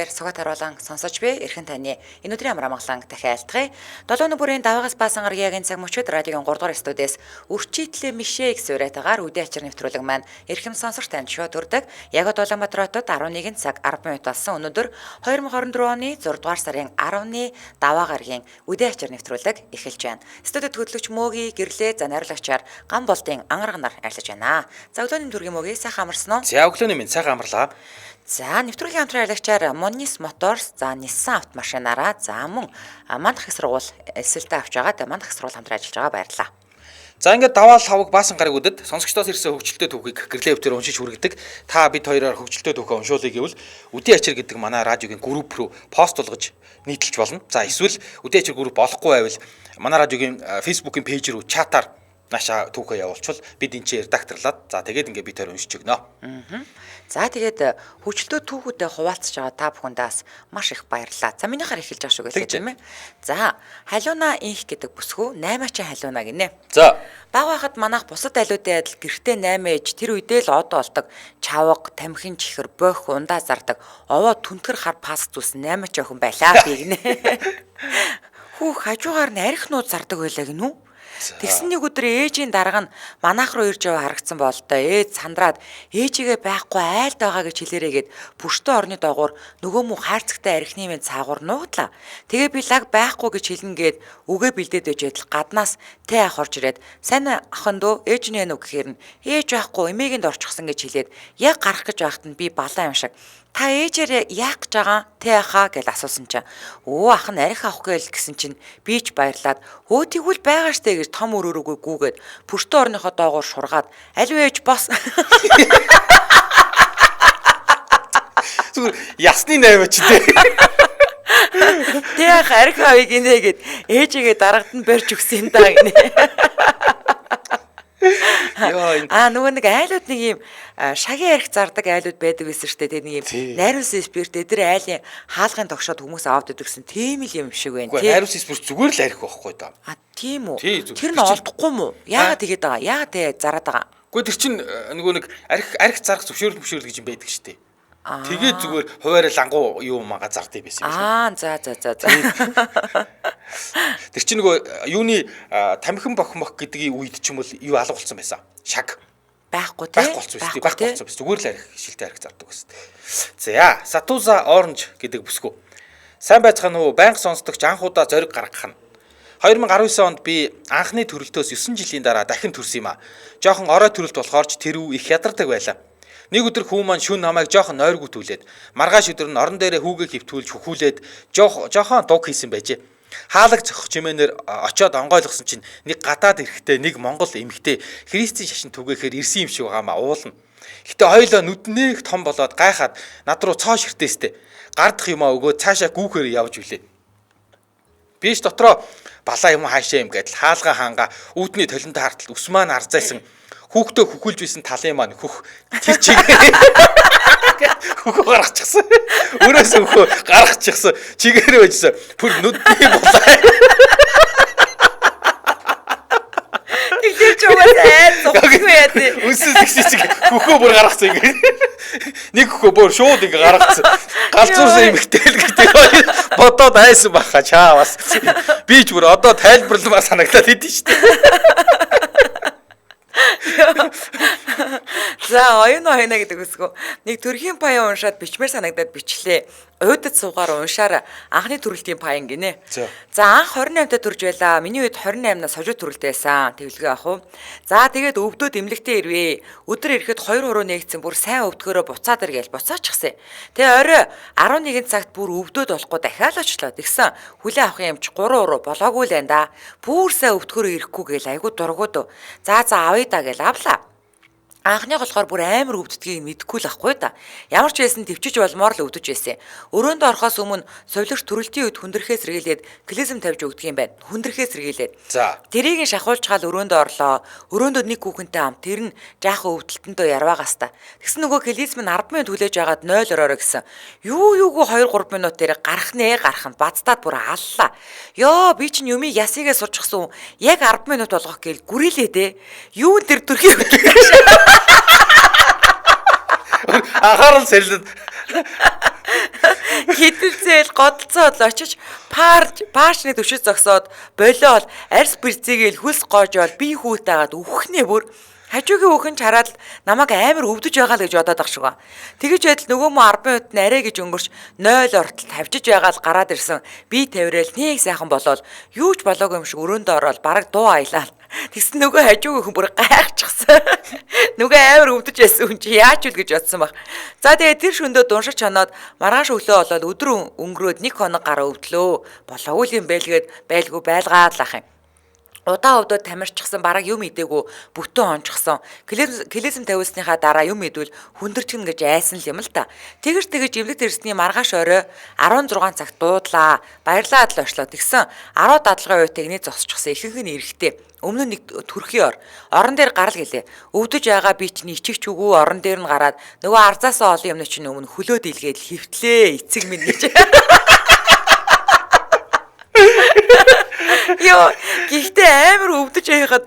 Сугат харуулан сонсож буй эрхэн таны энэ өдрийн амар амгалан дахиад айлтгая. 7 нүрийн даваагаас баасан гарагийн цаг мөчид радиогийн 3 дугаар студиэс үрчийтлээ мишээ их суурайтагаар үдээ ачаар нэвтрүүлэг маань эрхэм сонсогч танд шууд хүрдэг. Яг Улаанбаатар хотод 11 цаг 10 минут болсон. Өнөөдөр 2024 оны 6 дугаар сарын 10-ны даваа гарагийн үдээ ачаар нэвтрүүлэг эхэлж байна. Студид хөтлөгч Мөөгийн гэрлээ за найруулагчаар ган болдын ангарганаар арилж байна. За өглөөний төргийн Мөөгийн сайхан амарсан уу? За өглөөний минь сайхан амарлаа. За нэвтрүүлгийн хамтран аялагчаар Monis Motors за Nissan автомашинаараа за мөн мандах их сургууль эсэлтэ авч байгаа. Мандах их сургууль хамтран ажиллаж байгаа, баярлалаа. За ингээд даваа хавг баасан гараг үдэд сонсогчдоос ирсэн хөгжилтэй түүхийг гэрлээ өвтөр уншиж хүргэдэг. Та бид хоёроор хөгжилтэй түүхээ уншуулъя гэвэл Үдээ Ачир гэдэг манай радиогийн групп руу пост болгож нийтэлж болно. За эсвэл Үдээ Ачир групп болохгүй байвал манай радиогийн Facebook-ийн пэйж рүү чатаар наашаа түүхээ явуулчихвал бид энэ чинь редакторлаад за тэгээд ингээд бид хоёр уншиж өгнө. За тэгээд хөгжилтэй түүхүүдэд хуваалцж байгаа та бүхэндээс маш их баярлалаа. За минийхаар эхэлж байгаа шүү гэлээ тийм ээ. За халиуна инх гэдэг бүсгүй 8-аачин халиуна гинэ. За баг байхад манайх бусад айлуудын адил гэртээ 8 ээж тэр үедээ л од болдог чавга, тамхин чихэр, бөх, ундаа зардаг овоо түнтгэр хар пас зүс 8 охин байлаа би гинэ. Хүүх хажуугаар нь арх нууд зардаг байлаа гинүү. Тэгсэн нэг өдөр ээжийн дарга нь манайх руу ирж яваа харагдсан болтой. Ээж сандраад ээжигээ байхгүй айлд байгаа гэж хэлээрээгээд бүштэй орны доогуур нөгөө муу хайрцагтай архины минь цаагуур нуудлаа. Тэгээ би лаг байхгүй гэж хэлнгээд үгээ бэлдээд байж байтал гаднаас тэ ах орж ирээд сайн ахын дөө ээж нэ нүг гэхээр нь ээж байхгүй эмээгэнд орчихсон гэж хэлээд яг гарах гэж байхад нь би балаа юм шиг та ээжээрээ яах гэж байгаа тэ ахаа гэж асуусан чинь өө ах нь арх авах гээл гэсэн чинь би ч баярлаад өө тэгвэл байгаа штэ гэж том өрөөрөөгөө гүүгээд пүртөө орныхоо доогоор шургаад аль ээж бос зүгээр ясны 8 ч дээ. Тэ ах арх авъя гинэ гэд ээжигээ дарагт нь барьж өгсөн даа гинэ. Нөгөө нэг айлууд нэг юм шагийн арх зардаг айлууд байдаг байсан шүү дээ. Нэг юм найруулсан спирт эдгээр айлын хаалгын тогшоод хүмүүс аваад идэгсэн тийм л юм шиг байна. Үгүй найруулсан спирт зүгээр л арх байхгүй даа. Тийм үү. Тэр нь олдохгүй мүү? Яагаад тэгээд байгаа? Яагаад тэ зараад байгаа? Үгүй тэр чинь нөгөө нэг арх зарах зөвшөөрөл гэж юм байдаг шүү дээ. Тэгээд зүгээр хуваарь лангуу юу мага зардыг байсан юм. За. Тэр чинь нөгөө юуны тамхин бохмох гэдгийн үед ч юм бол юу алга болсон байсан. Шаг байхгүй тийм. Байхгүй болсон байсан. Зүгээр л арх шилтэй арх зардаг байсан. За, Сатуза Orange гэдэг бүсгүй. Сайн байцгаана уу? Байнга сонсдогч анхудаа зориг гаргах нь. 2019 онд би анхны төрөлтөөс 9 жилийн дараа дахин төрсөн юм а. Жохон орой төрөлт болохоор ч тэр үе их ядардаг байлаа. Нэг өдөр хүү маань шүн намайг жоохон нойргүтүүлээд маргааш өдөр нь орон дээрээ хүүгээ хөвтүүлж хөхүүлээд жоохон дуг хийсэн байжээ. Хаалаг зохих чимээнээр очиод онгойлгосон чинь нэг гадаад эрэхтэй нэг монгол эмэгтэй христийн шашин түгээхээр ирсэн юм шиг байгаамаа уулна. Гэтэ хоёлоо нүднээх том болоод гайхаад над руу цоо ширтээстэй гардах юмаа өгөө цаашаа гүүхээр явж үлээ. Биш дотроо балаа юм хаашаа юм гэдэл хаалга хаанга үүдний толинтой хартал ус маань арзайсан хүүхдээ хөхүүлж байсан талын маань хөх тэр чигээр хөхөө гаргачихсан. Өрөөс хөхөө гаргачихсан. Чигээр байжсан. Бүр нүдний булаа. Тэгэхээр ч угаасаа зогсгүй яа тий. Үсэс чиг хөхөө бүр гаргацсан ингэ. Нэг хөхөө бүр шууд ингэ гаргацсан. Галзуурсан юм ихтэл гэдэг бодоод айсан баха чаа бас. Би ч бүр одоо тайлбарламаар санагдаад идэв шүү дээ. За оюуна гэдэг үсгөө нэг төрхийн паян уншаад бичмээр санагдаад бичлээ. Уйдад суугаар уншаар анхны төрөлтийн паян гинэ. За анх 28-нд төрж байлаа. Миний үед 28-наас хожуу төрөлтэй байсан. Тэглэгээ ах уу. За тэгээд өвдөөд эмлэгтэй ирвээ. Өдөр ирэхэд 2 хуруу нээгдсэн бүр сайн өвдгөрөө буцаад иргээл буцаачихсан. Тэгээ орой 11 цагт бүр өвдөөд болохгүй дахиад очлоо. Тэгсэн хүлээ авах юм чи 3 хуруу болоогүй л энэ да. Бүр сайн өвдгөрөө ирэхгүй гээл айгуу дургууд. За авъя да гээл авлаа. Анхны болохоор бүр амар өвддгийг мэдэхгүй л ахгүй да. Ямар ч байсан төвчж болмоор л өвдөж байсан. Өрөөнд орохоос өмнө совлогч төрөлтийн үед хүндрэхээс сэргийлээд клизм тавьж өгдөг юм байна. Хүндрэхээс сэргийлээд. За. Тэрийг шахуулчгаал өрөөнд орлоо. Өрөөндөө нэг хүүхэнтэй ам тэр нь жаахан өвдөлтөндөө ярваагаас та. Тэгсэн нөгөө клизм нь 10 минут хүлээж агаад 0 ороорой гэсэн. Юугүй 2-3 минут дээр гарах нь бацтаад бүр аллаа. Ёо би чинь юмыг ясыгээ сурчихсан. Яг 10 минут болгох гээл гүрэлээ дээ. Юу тэр төрхий Анхаарал сэлэд Хідэлцэл годолцоод л очиж паашны төвшөж зогсоод болоод арьс бэрцээгээл хөлс гоожоод би хүүтайгаад үхнээ бүр хажуугийн хүүхэн хараад намайг амар өвдөж байгаа л гэж бодоод ах шиг ба. Тэгэж байтал нөгөө мө 10 минут нарэ гэж өнгөрч 0 ортол тавьжиж байгаа л гараад ирсэн. Би тавирал нэг сайхан болоод юу ч болоогүй юм шиг өрөөндөө ороод бараг дуу аялаа. Тэгсэн нөгөө хажуугийн хүн бүр гайхчихсан. Нөгөө амар өвдөж байсан хүн чи яаж үл гэж бодсон баг. За тэгээ тэр шөндөө дуншиж чанаад маргааш өглөө болоод өдөр өнгөрөөд 1 хоног гараа өвдлөө. Болоогүй юм байлгээд байлгүй байлгаад л ах юм. Удаа өвдөд тамирчсан бараг юм идээгүй бүтэн онцгсон. Клизм тавьсныхаа дараа юм идвэл хүндэрчгэн гэж айсан л юм л та. Тэгэж эвлэг тэрсний маргааш орой 16 цагт дуудлаа. Баярлаад л очлоо. Тэгсэн 10 дадлогын үетэй игний зогсчихсан ихэнх нь эрэхтэй. Өмнө нь нэг төрхийн орон дээр гарал гэлээ. Өвдөж байгаа би чинь ичигч үгүй орон дээр нь гараад нөгөө арзаасаа олон юмны чинь өмнө хөлөөд илгээд хөвтлээ эцэг минь гэж. Йоо, гэхдээ амар өвдөж байхад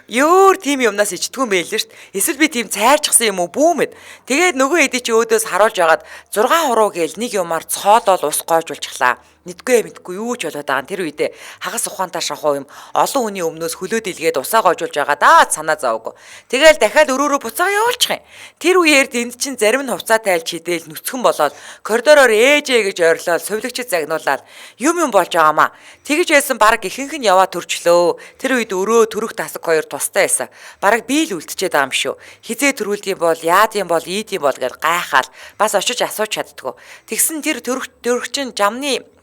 ёор тийм юмнаас ичдэггүй юм байл шүү дээ. Эсвэл би тийм цайрчсан юм уу бүүмэд. Тэгээд нөгөө эдий чи өөдөөс харуулж агаад 6 хуруу гээл нэг юмар цоолол ус гоожулчихлаа. Мэдгүй юу ч болоод байгаа тэр үедээ хагас ухаантаа шахуу юм олон хүний өмнөөс хөлөөд илгээд усаа гоожулж байгаа даа санаа зовоогүй. Тэгээл дахиад өрөөрөө буцаага явуулчих юм. Тэр үеэр тэнд чин зарим нь хувцаа тайлж хидээл нүцгэн болоод коридороор ээжээ гэж ойрлоод сувлагчид загнуулаад юм болж байгаамаа. Тэгэж байсан баг ихэнх нь яваа төрчлөө. Тэр үед өрөө төрөх тасаг хоёр тустай байсан. Бараг би л үлдчихэд байгаа юм шүү. Хизээ төрүүлдэм бол яад юм бол ийд юм бол гэж гайхаал бас очиж асууж чаддгүй. Тэгсэн тэр төрөх чин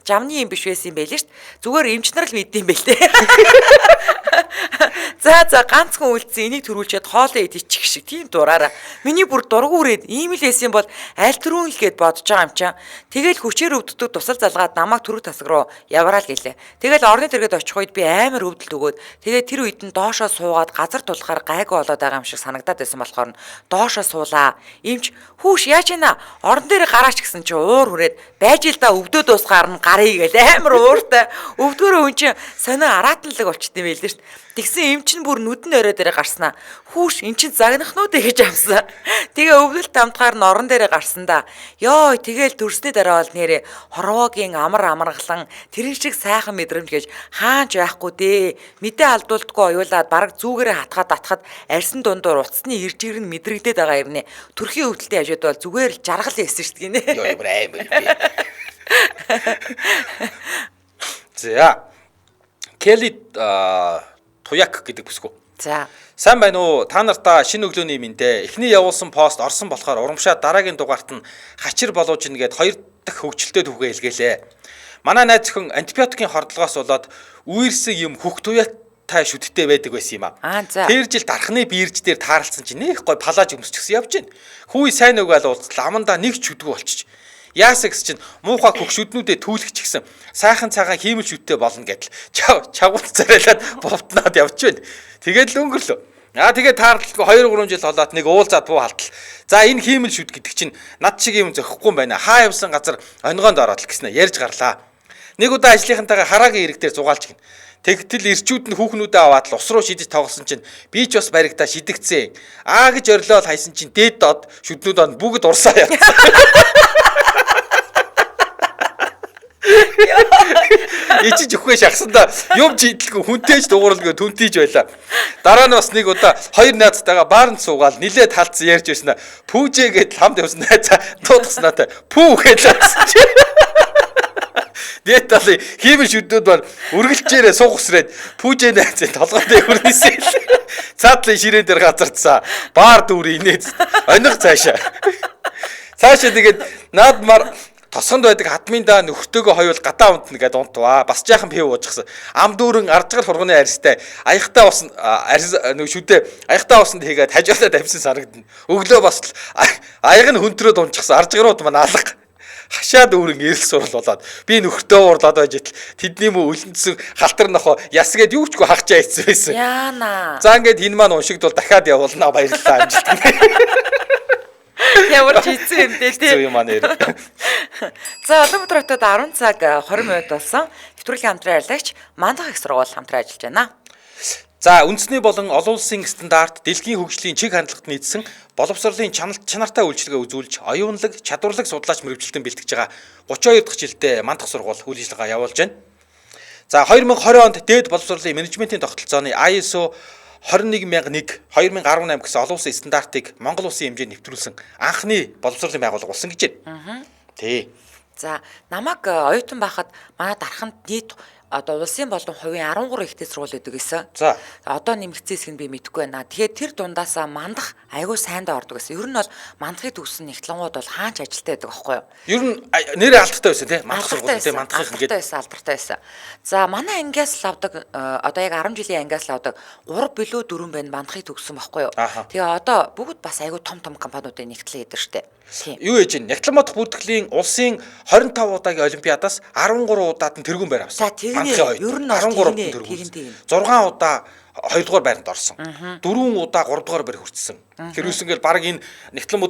жамны юм биш байсан юм байл шүү дээ. Зүгээр эмчнэр л мэддэм байл те. За ганцхан үлдсэн энийг төрүүлчихэд хоолоо идчих шиг тийм дураараа. Миний бүр дургу үрээд ийм л байсан бол аль түрүүн л гээд бодож байгаа юм чам. Тэгэл хүчээр өвддөг тусал залгаад намайг төрөх тасаг руу явараал гэлээ. Тэгэл орны тэргээд очих үед би амар өвдөлт өгөөд тэгээд тэр үед нь доошоо суугаад газар тулахаар гайгүй болоод байгаа юм шиг санагдаад байсан болохоор доошоо суулаа. Эмч хүүш яаж ийна орон дээр гараач гэсэн чи уур хүрээд байж л да өвдөө дуусгаар нь гарыг гэл амар ууртай өвдгөрөө хүн чинь сонио араатанлаг болчт юм байл л шүү дээ. Тэгсэн эмч нь бүр нүдэн орой дээр гарснаа. Хүүш эн чин загнахнууд гэж авсан. Тэгээ өвдөлт тамтгаар нь орон дээр гарсан да. Йоо тэгэл төрсний дараа бол нэрээ хорвоогийн амаргалан тэрэн шиг сайхан мэдрэмж гэж хаач байхгүй дээ. Мэдээ алдуулдаггүй оюулаад бараг зүүгээрээ татхад арьсан дундуур уцсны иржигэр нь мэдрэгдээд байгаа юм нэ. Төрхийн өвдөлтийн хажууд бол зүгээр л жаргал байсан шүү дээ гинэ. Йоо ямар амар би. За. Келли Туяк гэдэг бүсгүй. За. Сайн байна уу? Та нартаа шинэ өглөөний мэндэ. Эхний явуулсан пост орсон болохоор урамшаа дараагийн дугаарт нь хачир болоож ин гээд 2 дахь хөвгчлөлтөд үгээ илгээлээ. Манай найз өхөн антибиотикийн хордлогоос болоод үерсэг юм хөх туяатай шүттэй байдаг байсан юм аа. Тэр жил дархны биерж дээр тааралцсан чинь нэх гой палаж өмсчихсэн явж гин. Хүй сайн угаал уулзлаа амандаа нэг ч шүдгүү болчих. Яасаа гэсэн чинь муухай хөх шүднүүдэд түүлэгч гисэн сайхан цагаан хиймэл шүттэй болно гэдэл чагуул царайлаад бовтнаад явж байна. Тэгээд л өнгөрлөө. Тэгээд таарлалгүй 2-3 жил болоод нэг уулзаад буу халтал. За энэ хиймэл шүд гэдэг чинь над шиг юм зөхгүй юм байна. Хаа явсан газар онгоонд ороод л гэснэ ярьж гарлаа. Нэг удаа ажлынхантайгаа хараагийн ирэг дээр зугаалж гин. Тэгтэл ирчүүд нь хүүхнүүдээ аваад л ус руу шидэж тоглосон чинь би ч бас баригдаа шидэгцээ. Аа гэж орилоод хайсан чинь дээд доод шүднүүд он бүгд урсаа явсан. Ичиж өгөхгүй шахсандаа юм чийдэлгүй хүнтэйж дууралгүй түнтийж байла. Дараа нь бас нэг удаа хоёр найзтайгаа баарнд суугаал нилээд талцсан ярьж байснаа пүүжээ гэд хамт явсан найзаа дуудахснаатай пүү гэлээсэн чи. Дэт тали хиймэл шүднүүд бол үргэлжээрээ суух усрээд пүүжээ найзын толгойд хүрнэсэн. Цаадлын ширээн дээр газардсан. Баар дүүрээ инээд оних цаашаа. Цаашаа тэгээд наадмаар тосгонд байдаг хадминда нөхөртөөгөө хоёул гадаа унтна гэдээ унтваа. Бас жаахан пив уужчихсан. Ам дүүрэн ардчгал хурганы арьстай аяхтаа усан нэг шүдэ аяхтаа усанд хийгээд хажуулаад авсан санагдана. Өглөө бас аяг нь хөнтрөөд унчихсан. Аржгарууд маань алга. Хашаад өөрөнгө ирэл сурал болоод би нөхөртөө уурлаад байж итл тэдний мө өлөнцсөн халтар нохоо ясгээд юу чгүй хагчаа ийцсэн байсан. Яана. За ингээд энэ маань уншигдвал дахиад явуулнаа баярлалаа амжилт. Ямар ч ийцэн юм дээ тий. Зүү юм аа нэр. За Улаанбаатар хотод 10 цаг 20 минут болсон. Нэвтрүүлгийн хамтран ажиллагч Мандах их сургууль хамтран ажиллаж байна. За үндэсний болон олон улсын стандарт дэлхийн хөгжлийн чиг хандлагад нийцсэн боловсролын чанартай үйлчилгээ үзүүлж оюунлаг, чадварлаг судлаач мэргэжилтэн бэлтгэж байгаа 32 дахь жилдээ мандах сургууль үйл ажиллагаа явуулж байна. За 2020 онд дээд боловсролын менежментийн тогтолцооны ISO 21001 2018 гэсэн олон улсын стандартыг Монгол улсын хэмжээнд нэвтрүүлсэн анхны боловсролын байгууллага болсон гэж байна. Тий. За намайг оюутан байхад манай дарханд нийт одоо улсын болон хувийн 13 ихтэй сургууль өгдөг гэсэн. За Одоо нэмэгдсэн хэсэг нь би мэдэхгүй байна. Тэгэхээр тэр дундаасаа мандах айгүй сайндаа ордог гэсэн. Ер нь бол мандахыг төгссөн нэгтлангууд бол хаач ажилтаа байдаг аахгүй юу? ер нь нэрээ алдартай байсан тийм мандах сургууль тийм мандахын ингээд алдартай байсан. За манай ангиас л авдаг одоо яг 10 жилийн ангиас л авдаг 3 билүү 4 байна мандахыг төгссөн байхгүй юу? Тэгээ одоо бүгд бас айгүй том компаниудын нэгтлээ гэдэг штэ. Юу ээж нь Нягтлан бодох бүртгэлийн улсын 25 удаагийн олимпиадаас 13 удаад нь тэргүүн байр авсан. За тэгнэ. Ер нь 13 тэргүүн. 6 удаа 2 дугаар байранд орсон. 4 удаа 3 дугаар байр хүртсэн. Тэр юусэн гэл баг энэ Нягтлан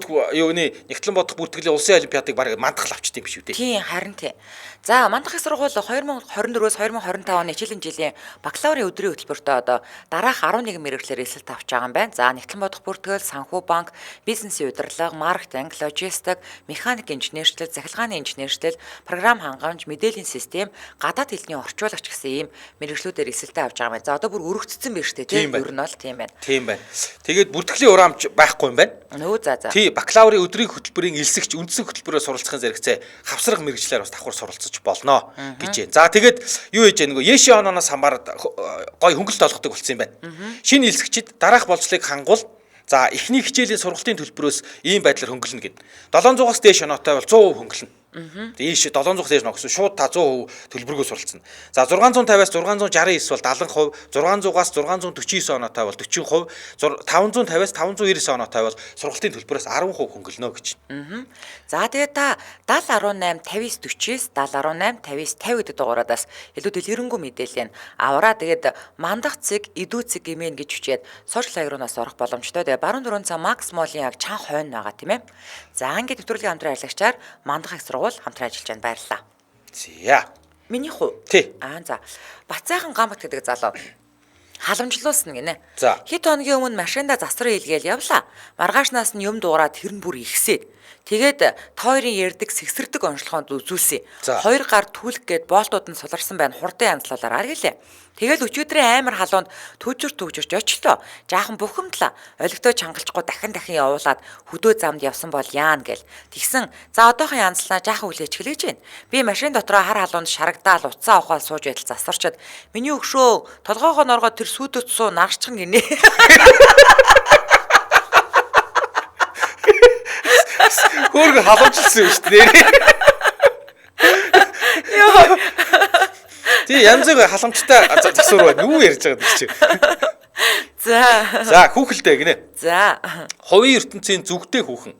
бодох бүртгэлийн улсын олимпиадыг баг мандах авчт юм биш үү те. Тийм харин тий. За мандахын сургууль 2024-өөс 2025 оны хичээлийн жилийн бакалаврын өдрийн хөтөлбөртөө одоо дараах 11 мэргэжлэр эсэлт авч байгаа юм байна. За Нягтлан бодох бүртгэл, санхүү банк, бизнесийн удирдлага, маркетинг, логистик, механик инженерчлэл, захилгааны инженерчлэл, програм хангамж, мэдээллийн систем, гадаад хэлний орчуулагч гэсэн ийм мэргэжлүүдээр эсэлтээ авч байгаа юм байна. За одоо бүр өргөцсөн байна шүү дээ тийм. Ер нь бол тийм байна. Тийм байна. Тэгээд бүртгэлийн урамж байхгүй юм байна. Нөө за. Тий, бакалаврын өдрийн хөтөлбөрийн элсэгч үндсэн хөтөлбөрөөр суралцахын зэрэгцээ хавсрах мэргэжлээр бас давхар суралцаж болно гэж байна. За тэгээд юу хийж яа нөгөө Яши ононоос хамаарат гой хөнгөлөлт олгодог болсон юм байна. Шинэ элсэгчид дараах болцлыг хангуул. За эхний хичээлийн сургалтын төлбөрөөс ийм байдлаар хөнгөлнө гэд. 700-аас дээш оноотой бол 100% хөнгөлнө. Ийш 700-аас дээш ногсон шууд та 100% төлбөргөө суралцсан. За 650-аас 669 бол 70%, 600-аас 649 оноотой бол 40%, 550-аас 599 оноотой бол сургалтын төлбөрөөс 10% хөнгөлнө гэж. За тэгээд та 7018 50-40-с 7018 50-50 гэдэг дугаараас илүү дэлгэрэнгүй мэдээлэл аваараа тэгээд мандах цэг, идүү цэг гэмээр гэж хүчээд сошиал хаяг руугаас орох боломжтой. Тэгээд баруун дөрөв цаг Макс Молын яг чанга хойно байгаа тийм ээ. За ингээд нэвтрүүлгийн хамтран ажиллагчаар мандах их сургууль хамтран ажиллаж байна. Баярлалаа. За. Миний хүү. Тий. За. Бацайхан Гамбат гэдэг залуу халамжлуулсан гинэ. За. Хэд хоногийн өмнө машинда засвар хийлгээл явлаа. Маргаашнаас нь юм дуугараад тэр нь бүр ихсээд. Тэгээд та хоёрын ярддаг сэгсэрдэг онцлогоонд үзүүлсэн. Хоёр гар түлх гээд боолтууд нь суларсан байна. Хурдан янзлуулаар аргэлээ. Тэгэл өчигдрийн амар халуунд төвжирч очлоо. Жаахан бухимдлаа. Олигтой чангалчгүй дахин явуулаад хөдөө замд явсан бол яана гэл. Тэгсэн. За одоохон янзлаа жаахан хүлээж хэлэж байна. Би машин дотроо хар халуунд шарагдаал уцаа ухаал сууж байтал засварчаад миний өгшөө толгоогоо норгоод тэр сүйдэт суу нарчхан гинэ. Хөөргө халамжлсан юм шүү дээ. Йоо. Тий янзыг халамжтай засвар байна. Юу ярьж байгаа гэж чи. За хүүхэлтэй гинэ. За. Хувийн ертөнцийн зүгтэй хүүхэн.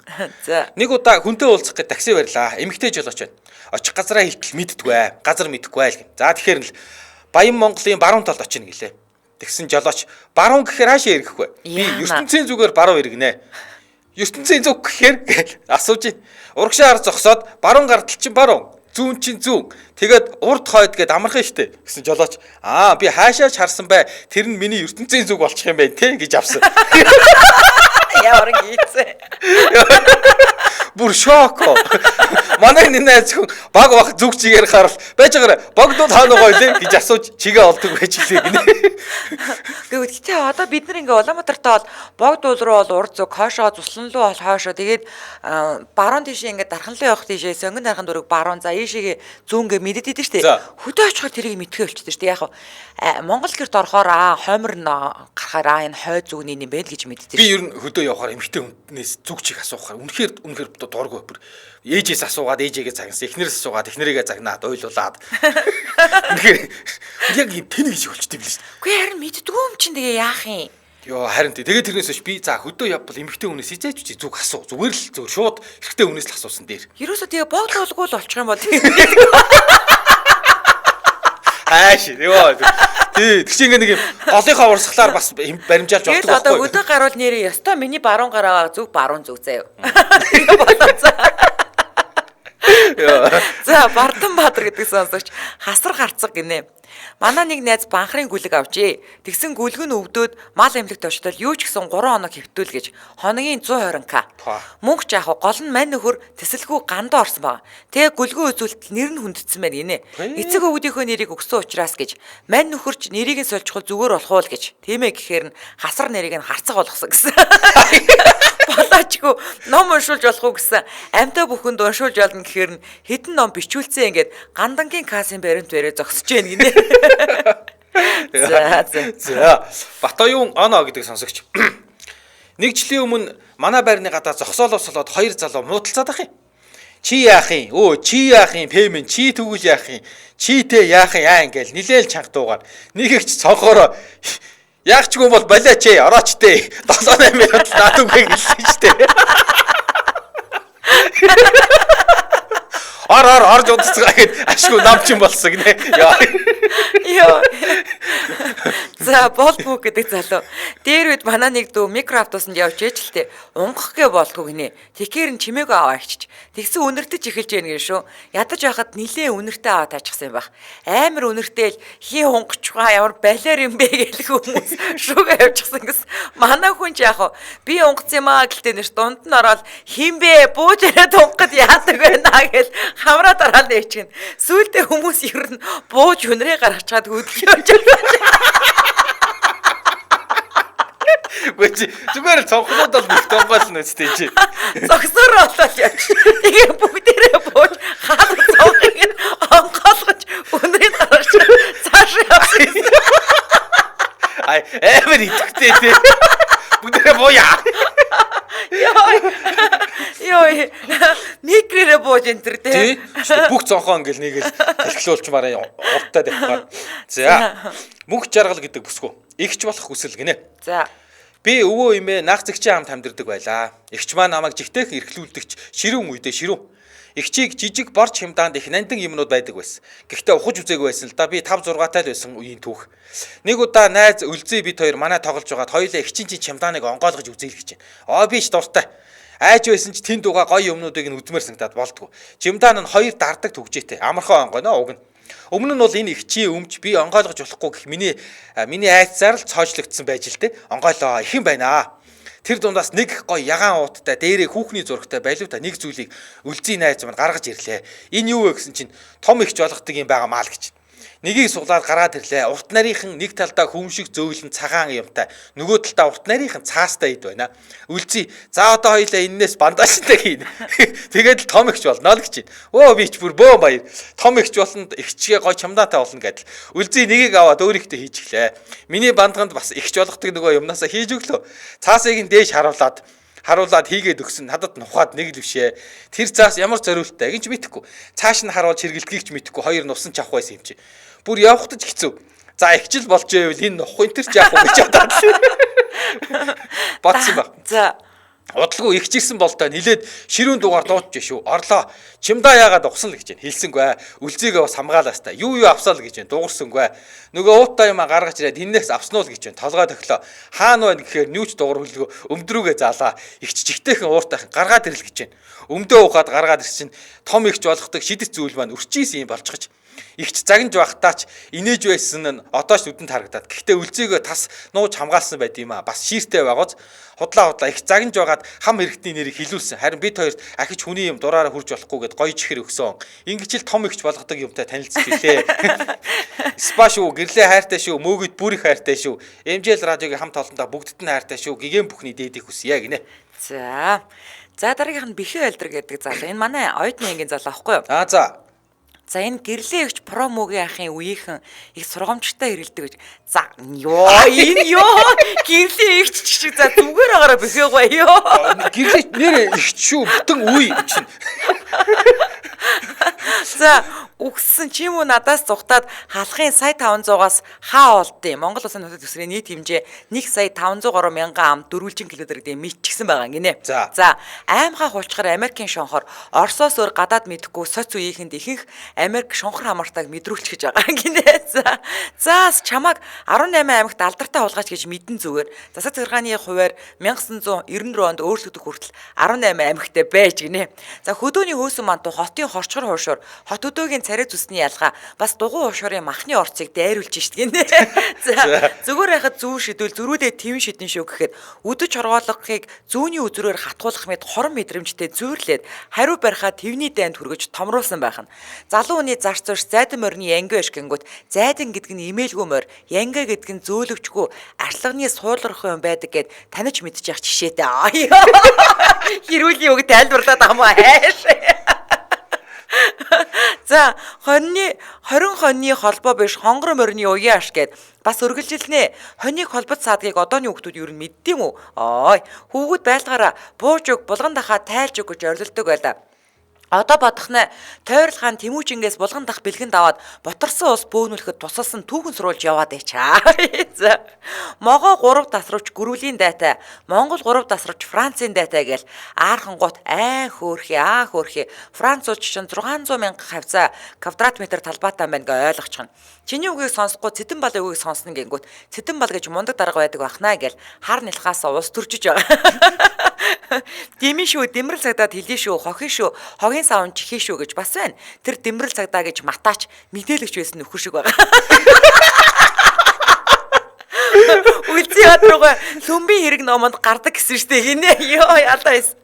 За. Нэг удаа хүнтэй уулзах гэж такси барьлаа. Эмэгтэй жолооч байна. Очих газараа хэлтэл мэддэггүй. Газар мэддэггүй л гин. За тэгэхээр л Баян Монголын баруун талд очино гэлээ. Тэгсэн жолооч баруун гэхээр хаашаа ирэх вэ? Би ертөнцийн зүгээр баруун иргэнэ. ертөнцийн зүг гэхээр асууж байна. Урагшаа ар зогсоод баруун гардал чинь баруун, зүүн чинь зүүн. Тэгээд урд хойд гээд амархан штэ гэсэн жолооч. Би хаашаач харсан бай. Тэр нь миний ертөнцийн зүг болчих юм байна те гэж авсан. Ямар гийцээ. Бүр шок. Манай нэнэс баг зүг чигээр харал байж байгаа богдууд хаана гойлээ гэж асууж чигээ олдог байж лээ гинэ. Гэхдээ одоо бид нар ингээ Улаанбаатартай бол богдууд руу бол урд зүг хойшоо Цуслан руу бол хойшоо тэгээд баруун тишээ ингээ дарханлан явах тишээс өнгөн дархан дөрөг баруун за ийшээгээ зүүнгээ мэдээд идэв штэ. Хөдөө очиход тэрийг мэдхээ болчихсон штэ. Яг Монгол гэрт орохоор хоймор нь гарахаар энэ хой зүгний юм бэ л гэж мэддэг. Би ер нь хөдөө явахаар эмэгтэй хүнээс зүг чиг асуухаар үнэхээр дурггүй бүр ээжээс асуугаад ээжээгээ загнасан, эхнэрээс асуугаад эхнэрийгээ загнаад ойлуулад. Үнэхээр яг юм тэн гэж болчтой билээ шүү дээ. Үгүй харин мэддгүй юм чинь тэгээ яах юм? Йоо харин тэгээд тэрнээс биш би за хөдөө явбал эмэгтэй хүнээс хизээч чи зүг асуу. Зүгээр л зөв шууд эрэгтэй хүнээс л асуусан дээр. Ерөөсөө тэгээ боглуулгүй л болчих юм бол тийм. Хааш ёо. Тэг чи ингээ нэг юм голынхаа урсгалаар бас баримжаалж болдог байхгүй. Одоо хөдөө гарвал нэрээ ёстой миний баруун гараа зүг баруун зүг заяа. Тэгээ болооцоо. За Бардам Баатар гэдэг сонсогч хасар гарцаг гинэ. Манай нэг найз банхрын гүлэг авчээ. Тэгсэн гүлг нь өвдөөд мал эмнэлэгт очтол юу ч гэсэн 3 хоног хэвтүүл гэж хоногийн 120к. Мөнгө ч яах вэ? Гол нь мань нөхөр тэсэлгүй гандаа орсон байгаа. Тэгээ гүлгөө үзүүлэлт нэр нь хүндэтсэн байна гинэ. Эцэг өвгдийнхөө нэрийг өгсөн учраас гэж мань нөхөрч нэрийг нь сольжхол зүгээр болох уу л гэж. Тийм ээ гэхээр нь хасар нэрийг нь харцаг болгосон гэсэн. Болоочгүй ном уншуулж болох уу гэсэн. Амьтаа бүхэнд уншуулж олно гэхээр нь хэдэн ном бичүүлсэн ингээд гандангийн касын баримт бариа зогсож гин гинэ. За Батоюун Оно гэдэг сонсогч. Нэг жилийн өмнө манай байрны гадаа зогсоолоос болоод 2 залуу муудалцаад ах юм. Чи яах юм? Өө чи яах юм? Пэмэн чи тэгвэл яах юм? Читэй яах юм аа ингээл нилээл чанга дуугаар. Нэг ихч цонхороо яах ч юм бол болооч ээ орооч дээ. 7-8 минут наад үгүй гэлсэн ч дээ. Орж удацгаа гэд ашгүй намчин болсон гинэ. Яа. За болбоо гэдэг залуу. Дээр үед манай нэг дүү микроавтобусанд явж ээж л тээ. Унгах гэ болтгүй гинэ. Тэгэхээр н чимээгөө аваа ичч. Тэгсэн үнэртэж эхэлж яана гин шүү. Ядаж байхад нилээ үнэртээ аваа таачихсан юм баг. Амар үнэртэйл хий унгachгаа ямар балер юм бэ гэх хүмүүс шүүгээ явчихсан гэсэн. Манай хүн ч яах вэ? Би унгацсан юм аа гэлтэй нэр дунд нь ороод химбэ бууж ирээд унгахад яадаг байна гэл хамраа дараал ээчгэн. Сүүлдээ хүмүүс ер нь бууж өнрээ гаргачаад хөдөлгөөж Гэвч зүгээр цонхнууд бол нэг тонгоолно үстэй чи. Зогсоор болоод яач. Тэгээ бүгдээрээ бууж хаалт цонхыг онгоолгож өнрийг гаргаж цааш явсан. Ай эвэр итгэвтэй тий. Бүгдээрээ бууя. Йой. Микрэрэ бууж энэ төр тий. Бүх цонхоо ингээл нэгэл талхилуулчмаар урттай тавихаар. За. Мөнх жаргал гэдэг бүсгүй. Игч болох хүсэл гинэ. За. Би өвөө эмээ нах зэгчийн хамт амьдардаг байлаа. Игч маань намайг жигтэйхэн эрхлүүлдэгч ширүүн үедээ ширүүн. Игчийг жижиг борч хямдаанд их нандин юмнууд байдаг байсан. Гэхдээ ухаж үзээгүй байсан л да. Би 5 6 тал байсан үеийн түүх. Нэг удаа найз Үлзий бид хоёр манай тоглож байгаад хоёулаа игчийн чемдааныг онгойлгож үзээл гэж байна. Би ч дуртай. Айж байсан ч тэнд угаа гоё юмнуудыг нь үзмээр санагдаад болдгоо. Чемдаан нь 2 дардаг төгжээтэй. Амархан онгойно уг нь. Өмнө нь бол энэ игчийн өмч би онгойлгож болохгүй гэх миний айцсаар л цоочлогдсон байж л те. Онгойлоо их юм байна. Тэр дундаас нэг гоё ягаан ууттай дээрээ хүүхний зурагтай балиута нэг зүйлийг Үлзий найз маань гаргаж ирлээ. Энэ юу вэ гэсэн чинь том игч болгодог юм байгаа маа л гэж. Нэгийг суглаад гараад ирлээ. Урт нарийнхан нэг талдаа хүмшиг зөөлөн цагаан юмтай, нөгөө талдаа урт нарийнхан цаастай ид байна. Үлзий за одоо хоёлаа эннээс бандажтай хийн. Тэгээд л том игч болно л гэж. Би ч бүр бөө баяр. Том игч болно, игчгээ гоё чамдаатай болно гэдэл. Үлзий нэгийг аваад өөрийнхөө хийж эхлэе. Миний бандганд бас игч болгодог нөгөө юмнасаа хийж өглөө. Цаасыг нь дээш харуулаад хийгээд өгсөн надад нухаад нэг л бишээ. Тэр цаас ямар зориулттай гэж мэдэхгүй. Цааш нь харуулж хэрэглэхийг ч мэдэхгүй. Хоёр нусан ч авах байсан юм чи. Бүр явахдаж хэцүү. За ихчил болж байвал энэ нух энэ төр ч яах вэ гэж бодоод. Бодсон ба. За удалгүй ихчирсэн болтой нилээд ширүүн дугаар дуудаж шүү. Орлоо. Чимдаа яагаад ухсан л гэж байна. Хэлсэнгүй. Үлзийгээ бас хамгаалаас та. Юу авсаа л гэж байна. Дуурсангүй. Нөгөө ууттай юм гаргаж ирээд энээс авснуу л гэж байна. Толгой төглөө. Хаана байна гэхээр нүүч дугар хөлгөө өмдрүүгээ заалаа. Ихч жигтэйхэн ууртайхан гаргаад ирэл гэж байна. Өмдөө ухаад гаргаад ирсэн чинь том ихч болгодог шидэт зүйл маань үрчийсэн юм болчихж. Игч загнаж байхдаа ч инээж байсан нь одоо ч үдэнд харагдаад. Гэхдээ Үлзийгээ тас нууж хамгаалсан байд юм аа. Бас шииртэй байгоц худлаа их загнаж байгаад хам хэрэгтний нэрийг хилүүлсэн. Харин бид хоёрт ахиж хүний юм дураараа хурж болохгүй гэд гоё чихэр өгсөн. Ингэж л том игч болгодог юмтай танилцж билээ. Спа шүү, гэрлээ хайртай шүү, мөөгөд бүр их хайртай шүү. MJL радиогийн хамт олондоо бүгдд нь хайртай шүү. Гигэн бүхний дээдийг хүсье гинэ. За дараагийнх нь Бэхэ Айлдар гэдэг залуу. Энэ манай оюутны ангийн залуу аахгүй юу? За энэ гэрлээ өгч промогийн ахын үеийнхэн их сургамжтай хэрэлдэг гэж. За энэ гэрлээ өгч чиг за зүгээр агаараа бэхээгүй ёо. Гэрлээ нэр ихч шүү бүтэн үе чинь. За Үгссэн ч юм уу надаас зугатаад халахын сая 500-аас хаа олдсон. Монгол улсын нутаг дэвсгэрийн нийт хэмжээ 1,503 мянган ам дөрвөлжин километр гэдэг мэдчихсэн байгаа гинэ. За аймхаа хулчгаар Америкийн шонхор Оросоос өөр гадаад мэдхгүй соц үеийнхэнд ихэнх Америк шонхор хамартаг мэдрүүлчих гэж байгаа гинэ. За чамаг 18 аймагт алдартай хулгайч гэж мэдэн зүгээр. Засаг захиргааны хуваар 1994 онд өөрчлөгдөх хүртэл 18 аймагтай байж гинэ. За хөдөөний хөөсөн манту хотын хорчгор хуушуур хот хөдөөгийн царай зүсний ялгаа бас дугуй уушуурын махны орцыг дайруулж шít гинэ. За зүгээр байхад зүү шидвэл зөрүүдээ твэн шидэн шүү гэхэд өдөж хоргоолгохыг зүүнний үзрээр хатгуулах мэд хорон мэдрэмжтэй зүйрлээд хариу барихаа твний дайнд хүргэж томруулсан байх нь. Залуу хүний зарц зурш зайдан морины янгаш гингүүт зайдан гэдэг нь имээлгүй морь, янга гэдэг нь зөөлөвчгүй арчлагны суулгах юм байдаг гэд таних мэдчих жишээтэй. Хэрүүлийн үг тайлбарлаад байгаа маа хайш. За 20 хоньны холбоо биш хонгор морины уян аш гэд бас өргөлжилнэ. Хоньыг холбот саадгийг одооны хүүхдүүд юу мэддэм үү? Ой, хүүгүүд байлгаараа бууж өг булган дахаа тайлж өг гэж орилдог байлаа. Одоо бодох нь Тойрол хаан Тэмүүжингээс булган дах бэлгэнд аваад Ботарсан ус бөөнүүлэхэд тусалсан түүхэн сурулж яваад байчаа. За. Могоо 3 тасравч гөрвлийн дайтай, Монгол 3 тасравч Францын дайтай гээл аархангуут хөөрхи Францууч чинь 600 мянга хавцаа квадрат метр талбайтай байна гэж ойлгочих нь. Чиний үгийг сонсохгүй Цэтэн балын үгийг сонсно гингүүт Цэтэн бал гэж мундаг дарга байдаг бахнаа гээл хар нэлхаас ус төржиж байгаа. Дими шүү, дэмрэл цагдаад хэлээ шүү, хохин шүү, хогийн савн чихээ шүү гэж бас байна. Тэр дэмрэл цагдаа гэж матаач мэдээлэгч байсан нөхөр шиг байгаа. Үлзий хадруугаа лүмбийн хэрэг номонд гардаг гэсэн штэ гинэ. Йоо ялаа байсан.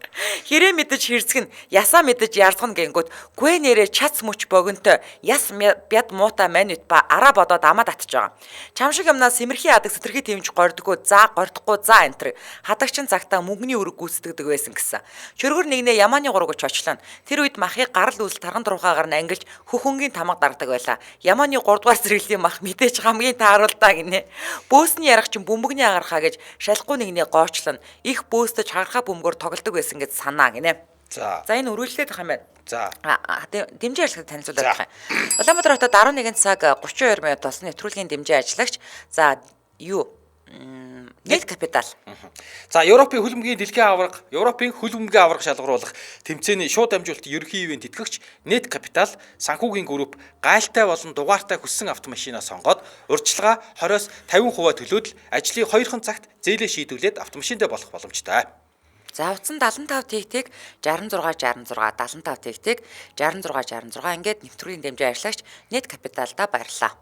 Хэрэг мэдэж хэрцгэн, ясаа мэдэж ярзган гингүүт гүй нэрэ чац мөч богонтой яс бяд муута манит ба араа бодоод амаа татж байгаа. Чам шиг юмнаас сэмэрхий ядаг сэтэрхий тэмж гордгоо за гордохгүй за энтэр хадагчин цагтаа мөнгөний өрөг гүйцэтгэдэг байсан гэсэн. Чөргөр нэгнээ ямааны гурав гэж очлоо. Тэр үед махыг гарал үүсэл тарган дурхаагаар нь ангилж хөхөнгийн тамга дардаг байлаа. Ямааны 3 дугаар зэрэглэлийн мах мэдээж хамгийн тааруулдаа гинэ. Бөөсний ярах чин бөмбөгний агархаа гэж шалахгүй нэгнээ гоочлон их бөөстөж хагархаа бөмбөгөөр тоглодог байсан гэж санаа гинэ. За энэ өргөлдөлтэй байх юм байна. За дэмжээ ажиллагааг танилцуулаад байх юм. Улаанбаатар хотод 11 цаг 32 минут болсон нэвтрүүлгийн дэмжээ ажиллагч. За юу? Net Capital. За Европын хөлбөмбөгийн дэлхийн аварга, Европын хөлбөмбөгийн аварга шалгаруулах тэмцээний шууд дамжуулалт ерөнхий ивент тэтгэгч Net Capital санхүүгийн групп гайлтай болон дугаартай хүссэн автомашинаа сонгоод урьдчилгаа 20-оос 50% төлөөдөл ажлын 2хан цагт зээлээ шийдвэрлээд автомашинтай болох боломжтой. За утсан 75 тэгтэг 66 75 тэгтэг 66 ингээд нэвтрүүлгийн дэмжээ ажиллагч Net Capital-да баярлалаа.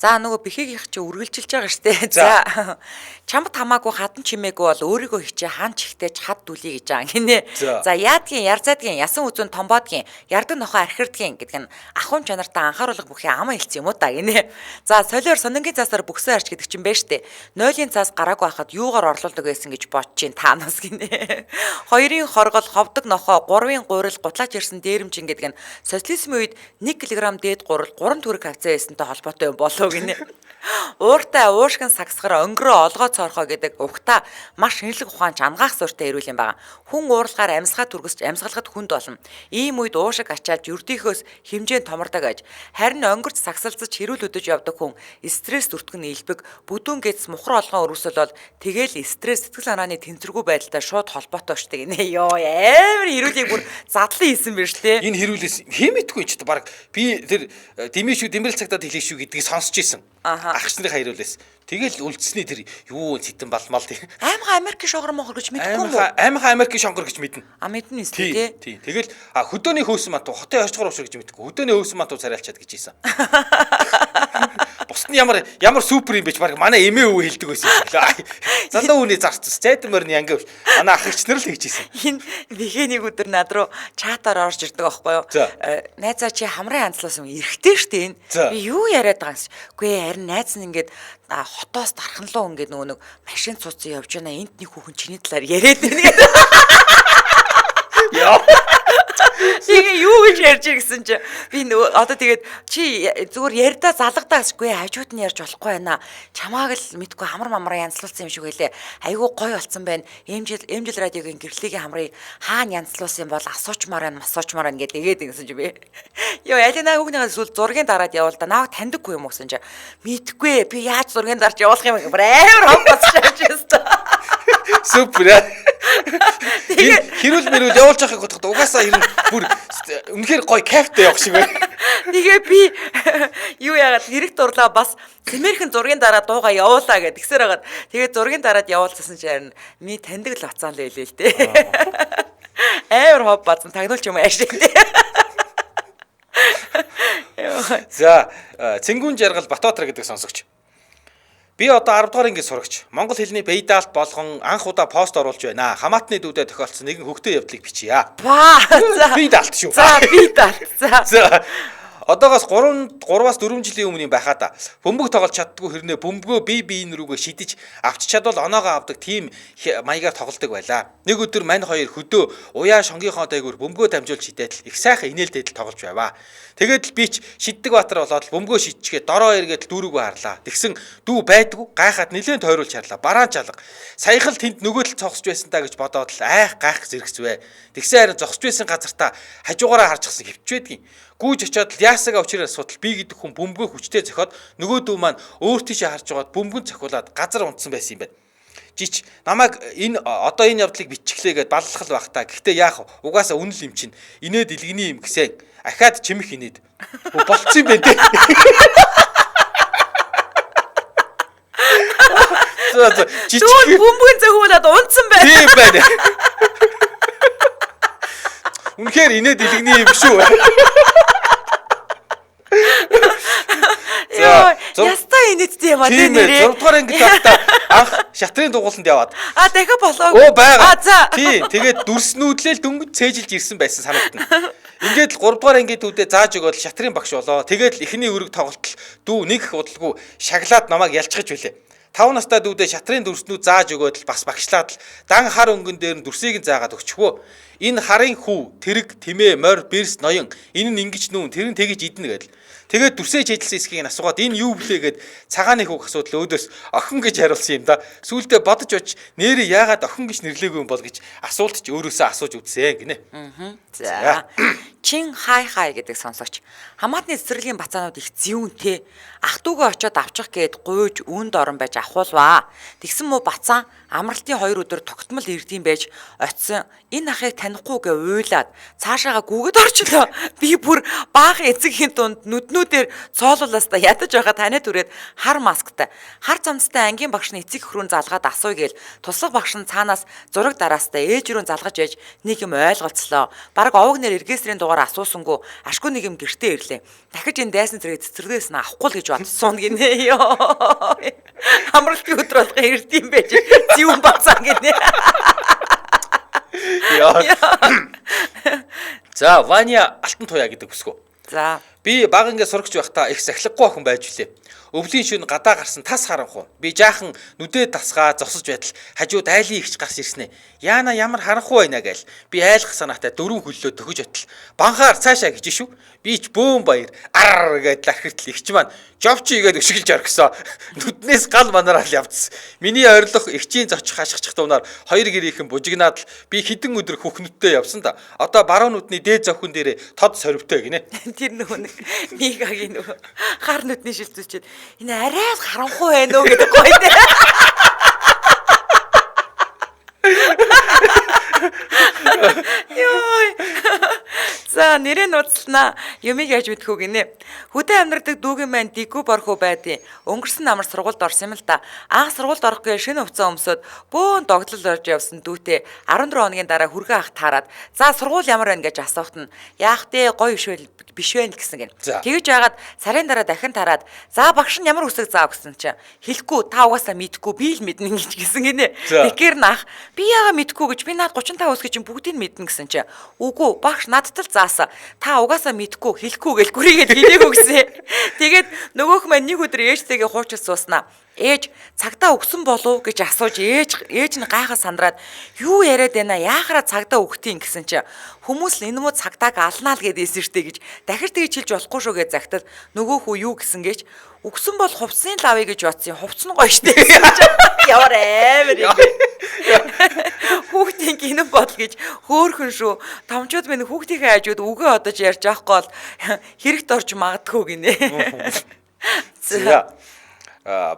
За нөгөө бихийг чи үргэлжилж байгаа штэ. За чамд хамаагүй хатан чимээгүй бол өөрийгөө хичээ хаан чихтэй хад дүлий гэж байгаа гинэ. За яадгийн ярзаадгийн ясан үзүүн томбоодгийн ярдаг нохоо архирдгийн гэдэг нь ахуйн чанартай анхааруулга бүхий ама хэлсэн юм уу та гинэ. За солиор сонингийн цаасаар бөксөн арч гэдэг чинь байж штэ. Нойлын цаас гараагүй байхад юугаар орлуулдаг байсан гэж бодож чинь таанаас гинэ. Хоёрын хоргол ховдог нохоо, гурвын гурил гутлаач ирсэн дээрэмчин гэдэг нь социализмын үед 1 кг дээд гурил 3 төгрөг хавцаа байсантай холбоотой болов гинэ. Ууртай уушгин сагсгар өнгөрөө олгоо цоорхоо гэдэг угтаа маш шинэлэг ухаанч ангаах суурьтай ирүүл юм байна. Хүн уурлахаар амьсгаа түргэсч амьсгалахад хүнд болно. Ийм үед уушиг ачаалж өрдийнхөөс хэмжээнд томордог аж. Харин өнгөрч сагсалцаж хэрүүл өдөж явдаг хүн стресс зүртгэн нийлбэг, бүдүүн гээц мухар олгон өрөвсөл бол тэгэл стресс сэтгэл санааны тэнцвэргүй байдалтай шууд холбоотой штэ гинэ. Йоо амар хэрүүлийг бүр задлан хийсэн биш лээ. Энэ хэрүүлээс хэмэдгүй ч баг би тэр дэмий шүү дэмрэл цагтаад хэлээ шүү гэдгийг сонсч ийсэн. Ахч нарын хариулээс. Тэгэл үлдсэний тэр юу цэтэн балмал тийм. Аймхаа Америкийн шонгор мохор гэж мэдгүй юм уу? Аймхаа Америкийн шонгор гэж мэднэ. Мэднэ үстэй тий. Тэгэл хөдөөний хөөсөн матуу хотын орчгор уушир гэж мэдгүй. Хөдөөний хөөсөн матуу царайлчаад гэж ийсэн. Бусд нь ямар супер юм биш баг манай эмээ өвөө хэлдэг байсан юм лээ. Залуу хүний зарцс зайдан морины анги биш. Манай ахч нар л хийж ийсэн. Энэ нэгэнийг өдөр над руу чатаар орж ирдэг аахгүй юу? Найзаа чи хамрын янзлаас юм эрэхтэй штэ энэ. Би юу яриад байгаа юм. Үгүй харин найз нь ингээд хотоос дарханлуу ингээд нөгөө нэг машин цуцсан явж байна. Энд нэг хүүхэн чиний талаар яриад байна гэдэг. Яа. Тэгээ юу гэж ярьж гэсэн чи би одоо тэгээд чи зүгээр ярьдаа залгадаасгүй хажууд нь ярьж болохгүй байна. Чамааг л мэдгүй хамар мамраа янзлуулсан юм шиг байлээ. Айгуу гоё болсон байна. Эмжил радиогийн гэрлэгийн хамрыг хаана янзлуулсан бол асуучмаар байна, масуучмаар байна гэдэг гэсэн чи би. Йоо ялина хүүхнийхээ сүл зургийн дараад явал да нааг таньдаггүй юм уу гэсэн чи. Мэдгүй би яаж зургийн дарж явуулах юм бэ? Амар хомбоц шаажсэн. Супер. Хэрүүл мэрүүл явуулж байхыг бодоход угаасаа хэрэг бүр үнэхээр гоё кайфтай явах шиг байна. Тэгээ би юу яагаад хэрэг дурлаа бас Тэмэрхэн зургийн дараа дууга явуулаа гэд тэгсээр хагаад тэгээ зургийн дараад явуулсан чи харин ми таньдаг л бацаан л хэлээ л дээ. Амар хоб бацан тагнуулч юм ааш тий. За Цэнгүүн жаргал Батбаатар гэдэг сонсогч. Би одоо 10 дугаар ангийн сурагч. Монгол хэлний бейдаалт болгон анх удаа пост оруулж байна. Хамаатны дүүдэд тохиолдсон нэгэн хөвгтэй явдлыг бичье. Ваа. За бейдаалт шүү. За бейдаалт. За. Одоогоос 3-аас 4 жилийн өмнө байхаа та. Бөмбөг тоглож чаддгүй хэрнээ бөмбөгөө биеийн рүүгээ шидэж авч чадвал оноогоо авдаг тийм маягаар тоглодог байлаа. Нэг өдөр мань хоёр хөдөө уяа шонгийнхоо дээгүүр бөмбөгөө дамжуулж шидээд их сайхан инээлтэйдэл тоглож байваа. Тэгээд л би ч шиддэг баатар болоод бөмбөгөө шидчихээ дороо эргээд дүүрүүгөө харлаа. Тэгсэн дүү байдгүй гайхаад нэлээд тойруулж харлаа. Бараан чалга. Саяхан тэнд нөгөө л цогсож байсан та гэж бодоод л гайх зэрэгцвэ. Тэгсэн харин зогсож байсан газартаа хажуугаараа харчихсан хөвч байдгийн. Гүүж очиод л яасаага учраас судал би гэдэг хүн бөмбөгөө хүчтэй зохиод нөгөө дүү маань өөр тийшээ харж байгаад бөмбөгөн цохиулаад газар унтсан байсан юм байна. Жич намайг энэ явдлыг биччихлээ гэд баллахал байх та. Гэхдээ яах вэ? Угаасаа үнэл юм чинь инээд илгэний юм гэсэн. Ахаад чимэх инээд. Болцсон юм байна те. Жичиг бөмбөгөн цохиулаад унтсан байна. Тийм байна. Үнэхээр инээд илгэний юм шүү. Ястаа инээдтэй юм аа тийм ээ 6 дугаар анги тавтаа анх шатрын дугууланд яваад дахиад болоо. Оо байгаа. Тийм тэгээд дүрснүүдлээл дөнгөж цээжилж ирсэн байсан санагдана. Ингээд л 3 дугаар анги дүүдээ зааж өгөөл шатрын багш болоо. Тэгээд л эхний өрөг тоглолтол дүү нэг их удалгүй шаглаад намайг ялчгаж билээ. 5 настай дүүдээ шатрын дүрснүүд зааж өгөөд л бас багшлаад л дан хар өнгөн дээр нь дүрсийг нь заагаад өгчвөө. Энэ харын хүү, тэрэг, тэмээ, морь, бэрс, ноён энэ нь ингэж нүүн тэр нь тэгэж идэнэ гэдэл. Тэгээд дүрсээ чэжилсэн эсхийг нь асуугаад энэ юу блэ гэд цагааны хүүг асуудал өөдөөс охин гэж хариулсан юм да. Сүүлдээ бодож оч нэрээ яагаад охин гэж нэрлээгүй юм бол гэж асуулт ч өөрөөсөө асууж үзсэн гинэ. За. Чин хай гэдэг сонсогч. Хамаатны цэцэрлэгийн бацаанууд их зүүнтэй. Ах дүүгээ очиод авчих гээд гуйж үүнд орон байж авахулваа. Тэгсэн мө бацаан амралтын 2 өдөр тогтмол ирдэм байж очисон. Энэ ахыг танихгүй гэ уйлаад цаашаага гүгэд орчлоо. Би бүр баахан эцэгхийн дунд нүднүүдээр цоолуулаас та ядаж байгаа танай түрээд хар масктай. Хар замцтай ангийн багш нь эцэг хөрүүн залгаад асууй гээл туслах багш нь цаанаас зураг дараастай ээж рүү залгаж яж нэг юм ойлголцлоо. Бараг овог нэр эргээсрийн дугаар асуусангүй ашгүй нэг юм гэртээ ирлээ. Дахиж энэ дайсан зэрэг цэцэрлэгээс нь авахгүй л гэж бодсон гинэ. Йоо. Амралтын өдөр болгоо ирдэм байж. Зүүн бацаа гинэ. За, Ваня алтан туяа гэдэг үсгөө. За. Би баг ингээ сурагч байхдаа их сахилахгүй охин байж үлээ. Өвлийн шөнө гадаа гарсан тас харанхуу. Би жаахан нүдээ тасгаа зогсож байтал хажууд айлын ихч гарч ирснэ. Яана ямар харанхуу байна гээл. Би айлах санаатай дөрвөн хөллөө төгөж байтал банхаар цаашаа гэж шүү. Би ч бөөм баяр ар гэд лархиртл ихч маань жовчи игээд өшгөлж оргисон. Нүднээс гал манараа л явцсан. Миний ойрлох ихчийн зочих хашгичих тувнаар хоёр гэрийнхэн бужигнаад л би хідэн өдөр хөхнөттэй явсан да. Одоо баруун нүдний дээд зовхон дээрээ тод сорвтой гинэ. Тэр нөгөө мигагийн нөгөө хар нүдний шилтүүлчихэд энэ арай л харанхуй байна уу гэдэг гоё нэ. Йой. За нэрээ нууцлнаа. Юмыг яаж мэдхүү гинэ. Хөдөө амьдардаг дүүгэн маань диггүй борхоо байдیں۔ Өнгөрсөн намар сургуульд орсон юм л да. Анх сургуульд орохгүй шинэ хувцас өмсөд бөөн догтлол орж явсан дүүтэй 14 хоногийн дараа хүргэн ах таарад за сургууль ямар байна гэж асуухт нь яах дээ гоё биш вэ гэсэн гин. Тэгж яагаад сарын дараа дахин тараад за багш нь ямар үсэг заав гэсэн чинь хэлэхгүй та угаасаа мэдхгүй би л мэднэ гэж гисэн гинэ. Тэгэхээр нах би яага мэдхгүй гэж би наад 35 үсгээ чинь бүгдийг мэднэ гэсэн чинь үгүй багш надад л заасан та угаасаа мэдхгүй хэлэхгүй гэл гүрийгээд хэлээгүү гэсэн. Тэгээд нөгөөх маань нэг өдөр ээжтэйгээ хуучилж сууснаа. Ээж цагтаа өгсөн болов гэж асууж ээж нь гайхаа сандраад юу яриад байна яахаараа цагтаа өгтiin гэсэн чи хүмүүс л энэ муу цагтааг алнаа л гэдээсэн штэ гэж дахиж тэгж хэлж болохгүй шүү гэж загтал нөгөө хүү юу гэсэн гэж өгсөн бол хувцсын л авъя гэж бодсон хувцс нь гоё штэ яваар амар юм хүүхдийн гинэ бодол гэж хөөхөн шүү томчууд минь хүүхдийнхээ хажууд үгээ одож ярьж авахгүй бол хэрэгт орж магадгүй гинэ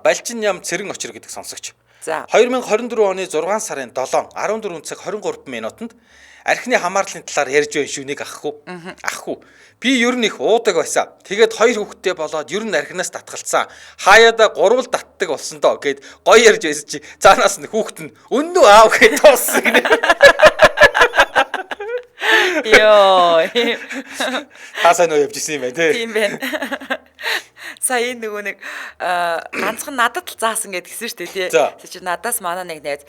Балчин ям цэрэн очир гэдэг сонсогч. За 2024 оны 6 сарын 7 14 цаг 23 минутанд архины хамаарлын талаар ярьж байна шүү нэг ахгүй. Ахгүй. Би ер нь их уудаг байсан. Тэгээд 2 хүүхэдтэй болоод ер нь архинаас татгалцсан. Хаяада 3 татдаг болсон доо гэд гоё ярьж байсан чи цаанаас нь хүүхэд нь өнөө аав гэж тооссон гинэ. Йоо. Хасаа нөө явж исэн юм байна те. Тийм байна. Сая нөгөө нэг ганцхан надад л заасан гэд гисэн шүү дээ тий. Тэр чи надаас манай нэг найз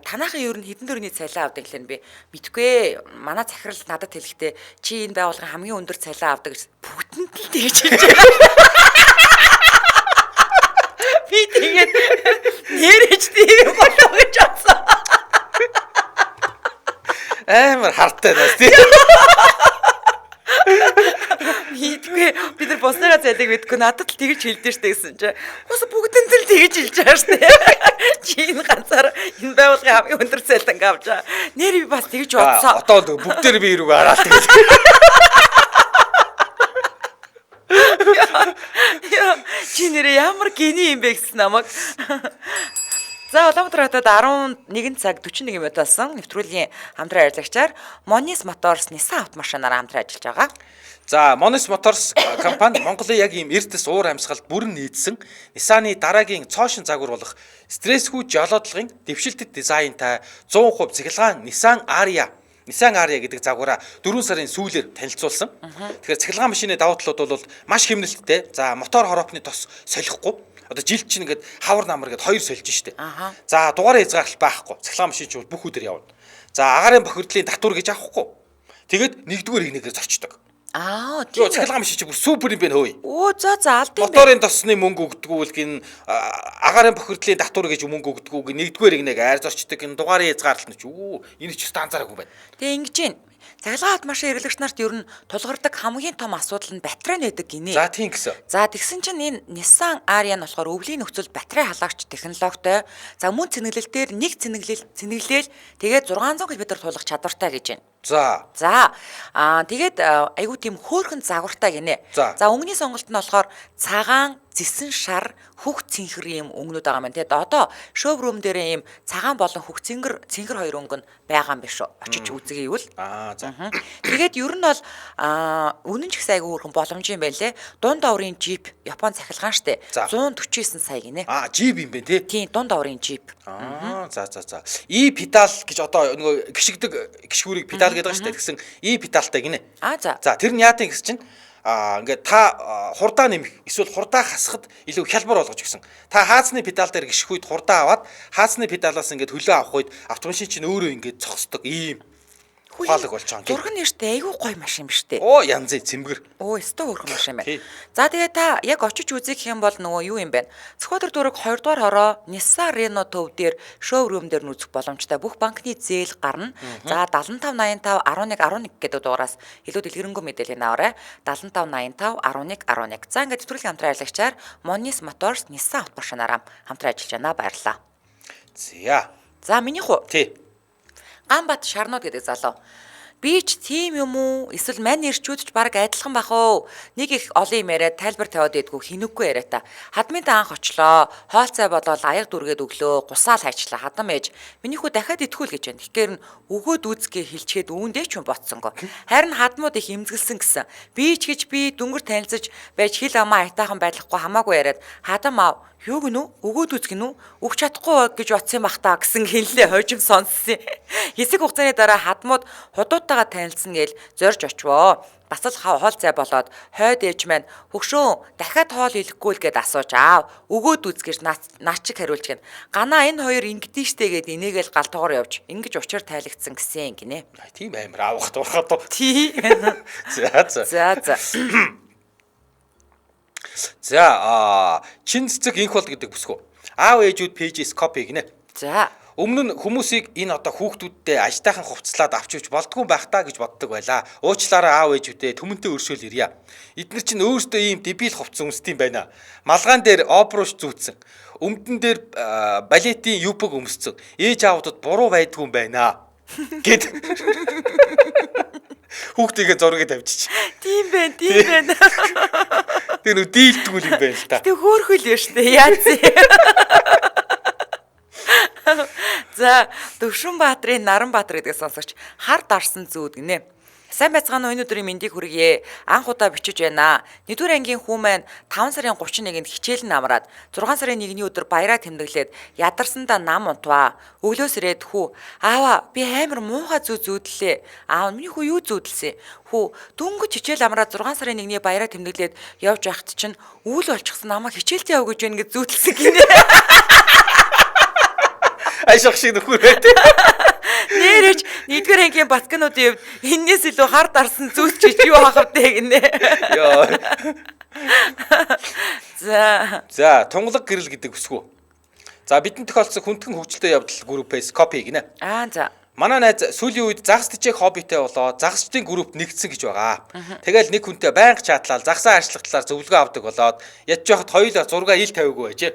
танаахан ер нь хэдэн төгрөний цалин авдаг гэхлээр би мэдгүй манай захирал надад хэлэхдээ чи энэ байгууллагын хамгийн өндөр цалин авдаг гэж бүгдэнд л тэгж хэлж байгаа. Би тэгээд нэрэж тийм болоо гэж бодсон. Амар хартаа нас тий. Мэдгүй бид нар босныгаа зайлыг мэдгүй надад л тэгж хэлдэж штэ гэсэн чи бас бүгдэнд л тэгж хэлж байгаа штэ чи энэ ганцаар энэ байгууллагын хамгийн өндөр цалин авч байгаа нэр би бас тэгж бодсон одоо бүгдээр би рүү гараад тэгэж чи нэр ямар гений юм бэ гэсэн намайг За Улаанбаатар хотод 11 цаг 41 минут болсон нэвтрүүлгийн хамтран ажиллагчаар Monis Motors Nissan автомашинаар хамтран ажиллаж байгаа. За Monis Motors компани Монголын яг ийм эрдэс уур амьсгалд бүрэн нийцсэн Nissan-ы дараагийн цоошин загвар болох стрессгүй жолоодлогын дэвшилтэт дизайнтай 100% цахилгаан Nissan Ariya гэдэг загвараа 4 сарын сүүлээр танилцуулсан. Тэгэхээр цахилгаан машины давуу талууд бол маш хэмнэлттэй. За мотор хороопны тос солихгүй. Одоо жилд чинь ингээд хавар намар гэд хоёр сольж штэ. За дугаараа хязгаарлалт байхгүй. Цахилгаан машин чинь бүх өдөр явна. За агаарын бохирдлын татвар гэж авахгүй. Тэгэд нэгдүгээр нэгнээр зорчдог. Тийм. Цахилгаан машин чинь бүр супер юм бэ хөөе. За алд юм бэ. Моторын тосны мөнгө өгдөггүй л гин агаарын бохирдлын татвар гэж мөнгө өгдөггүй нэгдүгээр нэгнэг айр зорчдог. Энэ дугаараа хязгаарлалт нь ч энэ ч станцаараагүй байна. Тэгээ ингэж юм. Цахилгаан автомашин хэрэглэгч нарт ер нь тулгардаг хамгийн том асуудал нь батарей нэдэг гинэ. За тийм гэсэн. За тэгсэн чинь энэ Nissan Ariya нь болохоор өвлийн нөхцөл батарей халагч технологитой. За мөн цэнэглэлтээр нэг цэнэглээл тэгээд 600 км тулах чадвартай гэж байна. За тэгээд айгуу тийм хөөрхөн загвартай гинэ. За өнгөний сонголт нь болохоор цагаан, зэсэн шар, хөх цэнхэр ийм өнгөнүүд байгаа юм. Тэгээд одоо шоурум дээр ийм цагаан болон хөх цэнгэр хоёр өнгө нь байгаа юм биш үү? Очиж үзье гэвэл. Тэгээд ер нь бол үнэн ч ихсэн айгуу хөөрхөн боломж юм байлээ. Дунд оврын Jeep Япон цахилгаан штэ. 149 сая гинэ. Jeep юм бэ тий? Тийм, дунд оврын Jeep. За. Педал гэж одоо нөгөө гიშгүүрийг педал гэдэг штэ. Тэгсэн педалтай гинэ. За тэр нь яатын гэсэн чинь ингээд та хурдаа нэмэх эсвэл хурдаа хасахад илүү хялбар болгож гисэн. Та хаацны педал дээр гიშх үед хурдаа аваад хаацны педалаас ингээд хөлөө авах үед автомашин чинь өөрөө ингээд цогсдог ийм ухаалаг болж байгаа юм. Зураг нь штэ айгүй гоё машин биш үү? Янзын цэмгэр. Өстө хөөрхөн машин байна. За тэгээ та яг очиж үзье гэх юм бол нөгөө юу юм бэ? Цохиодор дүүрэг 2 дугаар хороо Nissan Reno төв дээр шоурум дээр нүцэх боломжтой бүх банкны зээл гарна. За 7585 1111 гэдэг дугаараас илүү дэлгэрэнгүй мэдээлэл аваарай. 7585 1111. За ингээд нэвтрүүлгийн хамтран ажиллагчаар Monis Motors Nissan автомашинаараа хамтран ажиллаж байна. Баярлалаа. За миний хуу. Тий. Ганбат Шарнууд гэдэг залуу. Би ч тийм юм уу? Эсвэл мань ирчүүд ч баг адилхан бах уу? Нэг их олон юм яриад тайлбар тавиад идэггүй хинүггүй яриа та. Хадмынтай анх очлоо. Хоол цай болоод аяг дүргээд өглөө. Гусаал хайчлаа. Хадам ээж. Миний хүү дахиад идэхгүй л гэж байна. Тэгэхээр нь өгөөд үзгээ хилчгээд үүндээ ч юм ботсонго. Харин хадмууд их имзгэлсэн гэсэн. Би ч гэж би дүнгэр танилцаж байж хил амаа айтаахан байдлахгүй хамаагүй яриад хадам аав юу гэнэ өгөөд үзгэн үү өгч чадахгүй гэж бодсон бах та гэсэн хэллээ хожим сонссон. Хэсэг хугацааны дараа хадмууд худуутайгаа танилцсан гээл зорж очвоо. Бас л хоол цай болоод хойд ээж маань хөгшөө дахиад хоол ирэхгүй л гэд асууж аав. Өгөөд үзгэж наачиг хариулж гэн. Ганаа энэ хоёр ингэдэж штэ гэд энийгээл галтгоор явж ингэж учир тайлагдсан гэсэн гинэ. Тийм амар аавах дурхад. Тий. За. За чин цэцэг инх бол гэдэг бүсгүй. Аав ээжүүд пэйжээс копи гинэ. За. Өмнө нь хүмүүсийг энэ одоо хүүхдүүдтэй ажтайхан хувцлаад авч ивч болдгүй байх таа гэж боддог байлаа. Уучлаарай аав ээжүүдээ түмэнтэй өршөөл ирье. Эдгээр чинь өөрсдөө ийм дебил хувцс өмсдөм байна. Малгаан дээр оперуш зүүцсэн. Өмдөн дээр балетийн юбг өмссөн. Ээж аавдад буруу байдгүй юм байна. Гэт хүүхдийн зургийг тавьчих. Тийм байна. Тэр нүү дийлдгүүл юм байна л та. Тэг хөөрхөл юм штэ. Яац. За, Төвшинбаатрын Наранбаатар гэдгийг сонсогч хар дарсан зүүд гинэ. Сайн байцгаана уу, энэ өдрийн мэндийг хүргье. Анх удаа бичиж байна. 1-р ангийн хүн маань 5 сарын 31-нд хичээл нь амраад 6 сарын 1-ний өдөр баяраа тэмдэглээд ядарсандаа нам унтваа. Өглөөс ирээд хүү аава би амар муухай зүү зүүдлээ. Аав миний хүү юу зүүдлсэн? Хүү дөнгөж хичээл амраад 6 сарын 1-ний баяраа тэмдэглээд явж байхад чинь үйл болчихсон намайг хичээлтэй яв гэж байна гэж зүүдлсэн гинэ. Айшах шиг нөхөр байт. Нэрэж 1-р ангийн баткануудын хувьд энэс илүү хар дарсан зүйлч гэж юу хахавдэ гинэ. Йоо. За, тунгалаг гэрэл гэдэг бүсгүй. За бидний тохиолдсон хүндхэн хөгжилтэй явдал группээс копи гинэ. За. Манай найз сүүлийн үед загас тижээх хоббитэй болоод загасчдын группт нэгдсэн гэж байгаа. Тэгэл нэг хүнтэй байнга чатлал загсаа арчлах талаар зөвлөгөө авдаг болоод ядж яхад хоёулаа зургаа ил тавиагүй байжээ.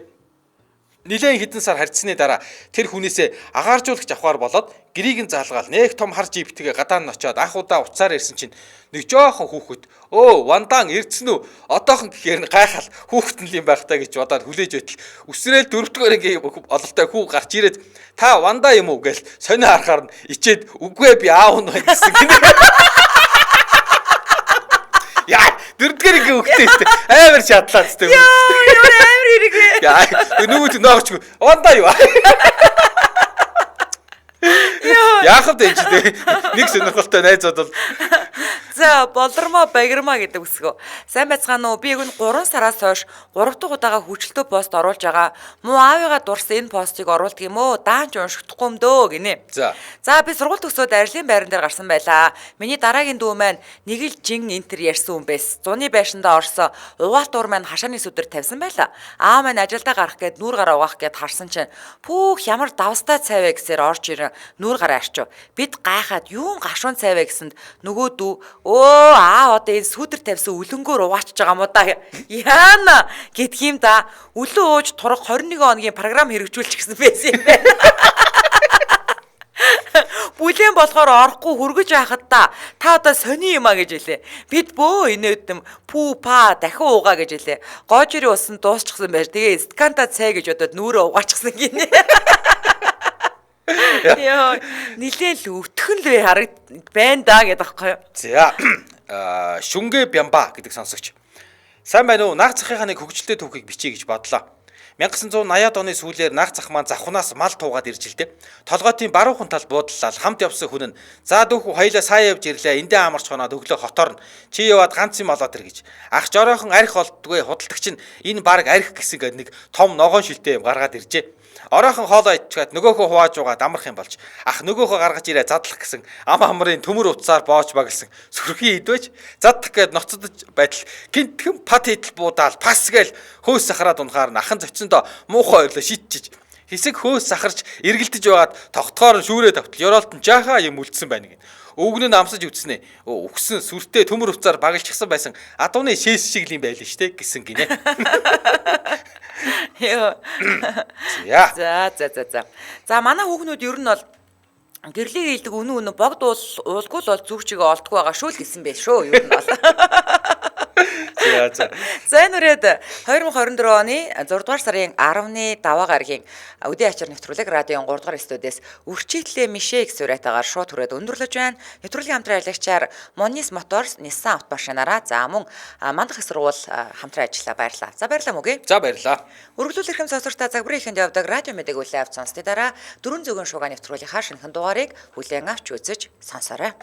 Нилийн хэдэн сар харьцсны дараа тэр хүнээсээ агааржуулагч авахар болоод гэрийг нь заалгаал нэг том хар жиптэйгээ гадаа нь очиод анх удаа уцаар ирсэн чинь нэг жоохон хүүхэд вандаан ирдсэн үү одоохон гэхээр гайхал хүүхэд нь юм байх таа гэж бодоод хүлээж байтал үсрээл 4-р ангийн ололтой хүү гарч ирээд та вандаа юм уу гээл сонио харахаар нь ичээд үгүй би аав нь байна гэсэн гинэ. Яа 4-р ангийн хүүхдээ өстэй амар шатлаад өстэй. Яа нүгт ногч вандаа юу. Яахав дэж нэг сонирхолтой найзууд бол за болормоо багирмаа гэдэг үсгөө. Сайн байцгаана уу? Би энэ 3 сараас хойш 3 дахь удаага хүчлэлтөө пост оруулж байгаа. Муу аавыгаа дурсан энэ постыг оруулдаг юм уу? Даанч уншихдахгүй юм дөө гинэ. За би сургууль төгсөөд арилын байран дээр гарсан байлаа. Миний дараагийн дүү маань нэг л жин энтер ярьсан хүн байс. Зуны байшиндаа орсон. Угаалт уур маань хашааны сүдэр тавьсан байлаа. Аав маань ажилдаа гарах гээд нүүр гараа угаах гээд харсан чинь пүүх ямар давстай цайвэ гэсээр орж ирэн нүүр гараа арчив. Бид гайхаад юун гашуун цайвэ гэсэнд нөгөө дүү одоо энэ сүдэр тавьсан үлэнгөөр угаачж байгаа мó да. Яана гэдг юм да. Үлэн ууж турах 21 хоногийн програм хэрэгжүүлчих гэсэн байсан юм байна. Бүлээн болохоор орохгүй хөргөж яхад та одоо сони юм а гэж хэлээ. Бид бөө инээдэм пүү па дахин уугаа гэж хэлээ. Гоожирийн усан дуусчихсан байж. Тэгээ сканта цай гэж бодоод нүрээ угаачихсан гинэ. Яа, нилээл өвтгөн л харагд байна да гэдэг аахгүй юу. За шүнгэ бямба гэдэг сонсогч. Сайн байна уу? Наг захынхаа нэг хөгжилтэй түүхийг бичье гэж бодлоо. 1980-ад оны сүүлээр наг зах маань завхунаас мал туугаад ирж илтээ. Толгойтын баруухан тал буудлал хамт явсан хүн нь за дүүхүү хоёлаа сая явж ирлээ. Эндээ амарч хоноод өглөө хотоор нь чи яваад ганц юм олоод ир гэж. Ах жороохон арх олддгүй худалдагч нь энэ баг арх гэсэн гээд нэг том ногоон шилтэй юм гаргаад иржээ. Оройхон хоолоо ичгээд нөгөөхөө хувааж угаад амрах юм болж ах нөгөөхөө гаргаж ирээ задлах гэсэн ам хамрын төмөр утсаар боож баглсан сүрхий идвэж заддах гээд ноцодж байтал гинтхэн пат идэл буудаал пас гээл хөөс сахараад унахаар нь ахын зочиндоо муухай ойлоо шидчиж хэсэг хөөс сахарч эргэлдэж байгаад тогтхоор нь шүүрээ тавтал ёроолт нь жааха юм үлдсэн байна гин. Өвгөн нь амсаж үтснэ. Өгсөн сүртэй төмөр утсаар багалчихсан байсан адууны шээс шиг юм байлаа штэ гэсэн гинэ. Яа. За манай хүүхнүүд ер нь бол гэрлийг ийдэг үнэн богд уулгүй л бол зүг чигээ олдгүй байгаа шүү л гэсэн байх шүү ер нь бол. За энэ үрээд 2024 оны 6 дугаар сарын 10-ны даваа гарагийн өдөө ачаар нэвтрүүлэг радион 3 дугаар студиэс үрчиглээ мишээ их сураатаагаар шууд хүрээд өндөрлөж байна. Нэвтрүүлгийн хамтран аялагчаар Monis Motors, Nissan автомашинаараа за мөн мандах их сургууль хамтран ажиллаа баярлаа. За баярлалаа мөгий. За баярлалаа. Өргөлүүл эрхэм сонсогчдаа загварын ихэнд явдаг радио мэдээг үлээн авч сонсны дараа дөрвөн зөвгөн шуугаа нэвтрүүлгийнхаа шинэхэн дугаарыг бүлээн авч үзэж сонсоорой.